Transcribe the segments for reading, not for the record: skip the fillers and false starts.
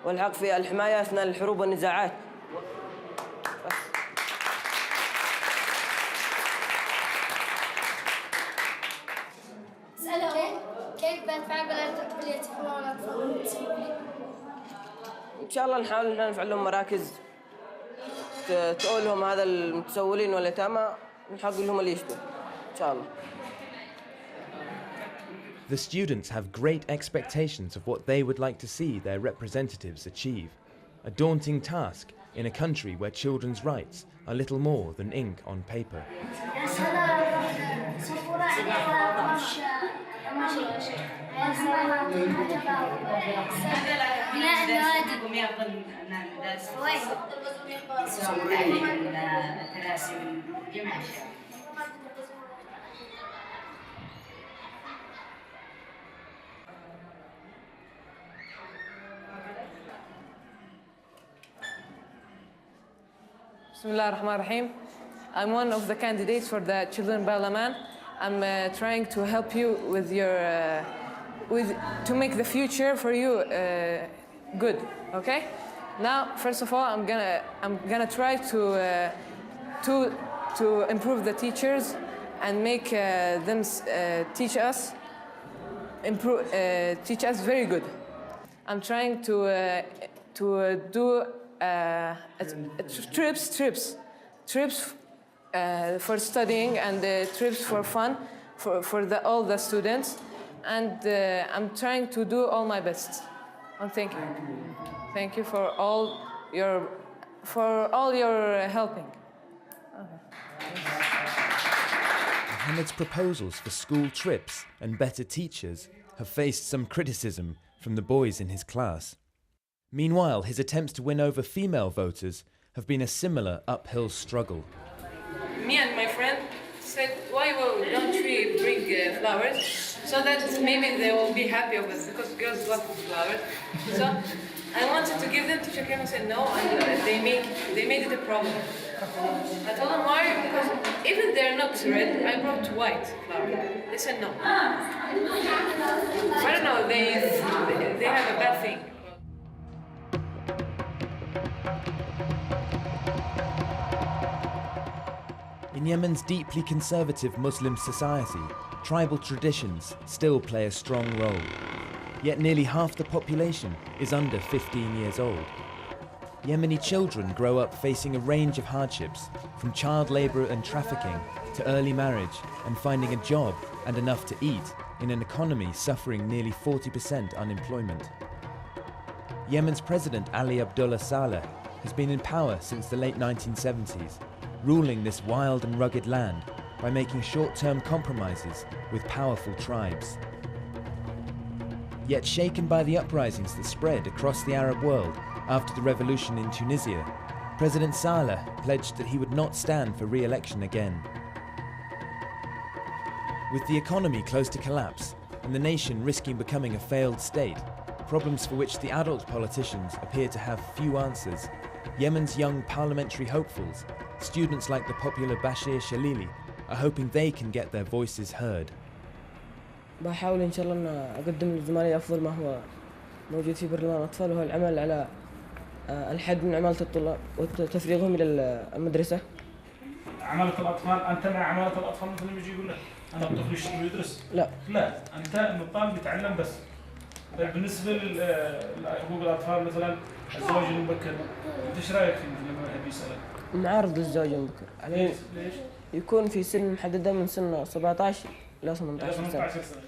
والحق في الحماية أثناء الحروب والنزاعات. اسأله كيف بنفعل بالكلية الحماية والأطفال؟ إن شاء الله نحاول نفعل لهم مراكز تقول لهم هذا المتسولين واليتامى نحقق لهم اللي يشبه إن شاء الله. The students have great expectations of what they would like to see their representatives achieve. A daunting task in a country where children's rights are little more than ink on paper. Bismillah ar-Rahman ar-Rahim. I'm one of the candidates for the Children Parliament. I'm trying to help you with your, to make the future for you good. Okay? Now, first of all, I'm gonna try to improve the teachers and make them teach us very good. I'm trying to do trips for studying and trips for fun for all the students, and I'm trying to do all my best. And thank you for all your helping. Mohammed's proposals for school trips and better teachers have faced some criticism from the boys in his class. Meanwhile, his attempts to win over female voters have been a similar uphill struggle. Me and my friend said, why don't we bring flowers so that maybe they will be happy with us, because girls love flowers. So I wanted to give them to Shakira and said no, and they made it a problem. I told them why, because even they're not red, I brought white flowers. They said no. I don't know, they have a bad thing. In Yemen's deeply conservative Muslim society, tribal traditions still play a strong role. Yet nearly half the population is under 15 years old. Yemeni children grow up facing a range of hardships, from child labour and trafficking to early marriage and finding a job and enough to eat in an economy suffering nearly 40% unemployment. Yemen's President Ali Abdullah Saleh has been in power since the late 1970s, ruling this wild and rugged land by making short-term compromises with powerful tribes. Yet shaken by the uprisings that spread across the Arab world after the revolution in Tunisia, President Saleh pledged that he would not stand for re-election again. With the economy close to collapse and the nation risking becoming a failed state, problems for which the adult politicians appear to have few answers, Yemen's young parliamentary hopefuls, students like the popular Bashir Shalili, are hoping they can get their voices heard. بحاول إن شاء الله أن أقدم لزملائي أفضل ما هو موجود في برلمان الأطفال، وهو العمل على الحد من عمالة الطلاب وتفريغهم إلى المدرسة. عمالة الأطفال، أنت مع عمالة الأطفال مثل ما يجي يقول لك أنا الطفل يشتغل ويدرس؟ لا، أنت إن الطالب يتعلم بس. طيب بالنسبة لحقوق الأطفال مثلا الزواج المبكر، أنت إيش رأيك فيه لما أبي يسألك؟ معارض للزواج المبكر. ليش؟ يكون في سن محددة من سن 17 إلى 18 سنة.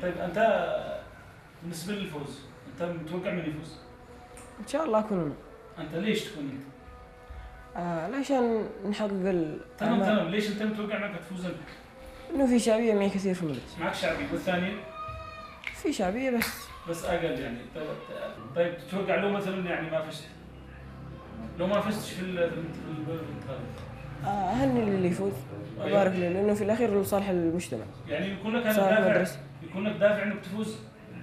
طيب أنت بالنسبة للفوز، أنت متوقع من يفوز؟ إن شاء الله أكون أنا. أنت ليش تكون أنت؟ عشان نحقق تمام، ليش أنت متوقع إنك تفوز أنت؟ إنه في شعبية معي كثير في المدرسة. معك شعبية، والثاني؟ في شعبية بس أقل يعني. طيب تتوقع لو مثلا يعني ما فزت؟ لو ما فزتش في الانتخابات؟ أهني اللي يفوز وبارك له، لأنه في الأخير لصالح المجتمع. يعني يكون لك هذا يكون لك دافع إنك تفوز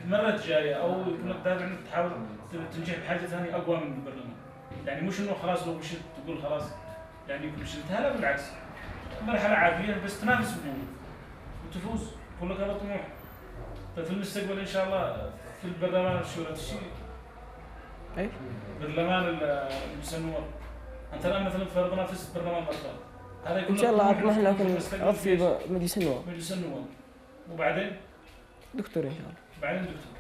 مرة جاية، أو يكون لك دافع إنك تحاول تنجح بحاجة ثانية أقوى من البرلمان. يعني مش إنه خلاص لو مشيت تقول خلاص يعني شلتها، لا بالعكس، مرحلة عادية بس تنافس وتفوز، يكون لك هذا طموح. ففي المستقبل إن شاء الله في البرلمان الشورى اي برلمان المجلس النواب. انت الان مثلا فرضنا فزت برلمان الاطفال. هذا يكون ان شاء الله اطمح لكم عضو في مجلس النواب. مجلس النواب. وبعدين دكتور ان شاء الله. بعدين دكتور.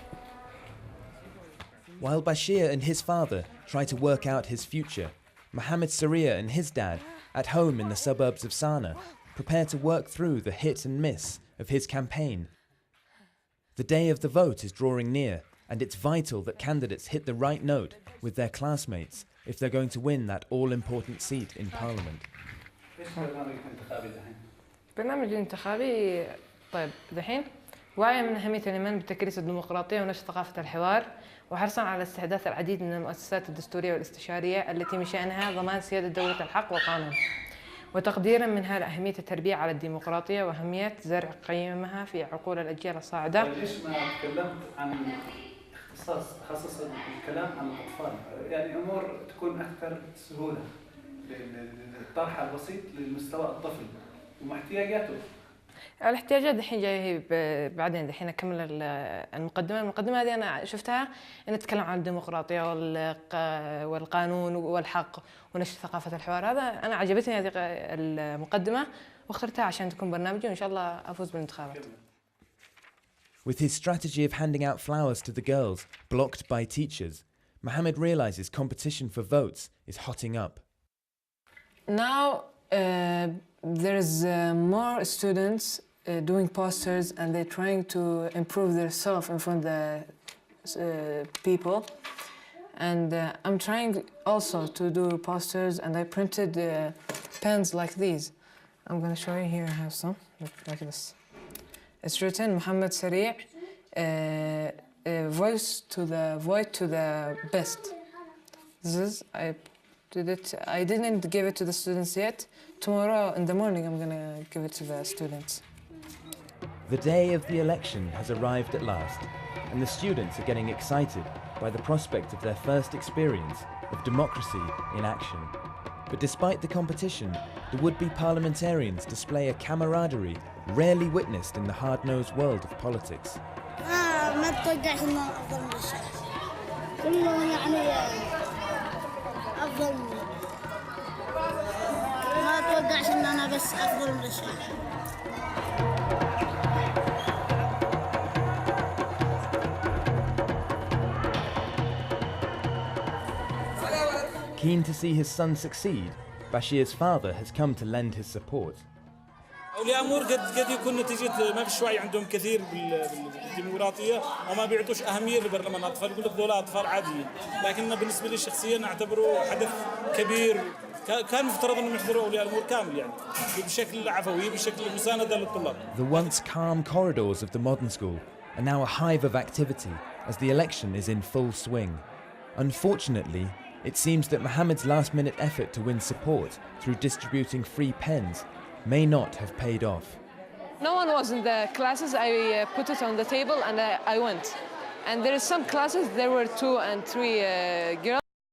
While Bashir and his father try to work out his future, Mohammed Saria and his dad, at home in the suburbs of Sana'a, prepare to work through the hit and miss of his campaign. The day of the vote is drawing near, and it's vital that candidates hit the right note with their classmates if they're going to win that all-important seat in parliament. برنامج انتخابي طيب دحين واعية من أهمية الإيمان بتكريس الديمقراطية ونشر ثقافة الحوار وحرصا على استحداث العديد من المؤسسات الدستورية والاستشارية التي من شأنها ضمان سيادة دولة الحق والقانون وتقديرا منها لأهمية التربية على الديمقراطية وأهمية زرع قيمها في عقول الأجيال الصاعدة. ليش ما تكلمت عن خصص الكلام عن الأطفال؟ يعني أمور تكون أكثر سهولة للطرح البسيط للمستوى الطفل ومحتياجاته. الاحتياجات دحين جاي بعدين دحين أكمل المقدمة هذه أنا شفتها إن نتكلم عن الديمقراطية والقانون والحق ونشر ثقافة الحوار. هذا أنا عجبتني هذه المقدمة واخترتها عشان تكون برنامجي وإن شاء الله أفوز بالانتخابات. With his strategy of handing out flowers to the girls blocked by teachers, Mohammed realizes competition for votes is hotting up. Now there's more students doing posters and they're trying to improve themselves in front of the people. And I'm trying also to do posters and I printed pens like these. I'm going to show you here, I have some, like this. It's written, Mohammed Sari, voice to the best. This is, I did it, I didn't give it to the students yet. Tomorrow in the morning I'm going to give it to the students. The day of the election has arrived at last, and the students are getting excited by the prospect of their first experience of democracy in action. But despite the competition, the would-be parliamentarians display a camaraderie rarely witnessed in the hard-nosed world of politics. ما تتوقعش انه افضل من الشيء. كلهم يعني افضل مني. ما تتوقعش ان انا بس افضل من الشيء. Keen to see his son succeed, Bashir's father has come to lend his support. أولياء أمور قد يكون نتيجة ما في وعي عندهم كثير بالديمقراطية وما بيعطوش أهمية لبرلمان الأطفال، يقول لك دول أطفال عاديين، لكن بالنسبة لي شخصيا أعتبره حدث كبير. كان مفترض أنهم يحضروا أولياء الأمور كامل يعني بشكل عفوي بشكل مساندة للطلاب. The once calm corridors of the modern school are now a hive of activity as the election is in full swing. Unfortunately, it seems that Mohammed's last-minute effort to win support through distributing free pens may not have paid off. No one was in the classes. I put it on the table and I went. And there is some classes, there were 2 and 3 girls.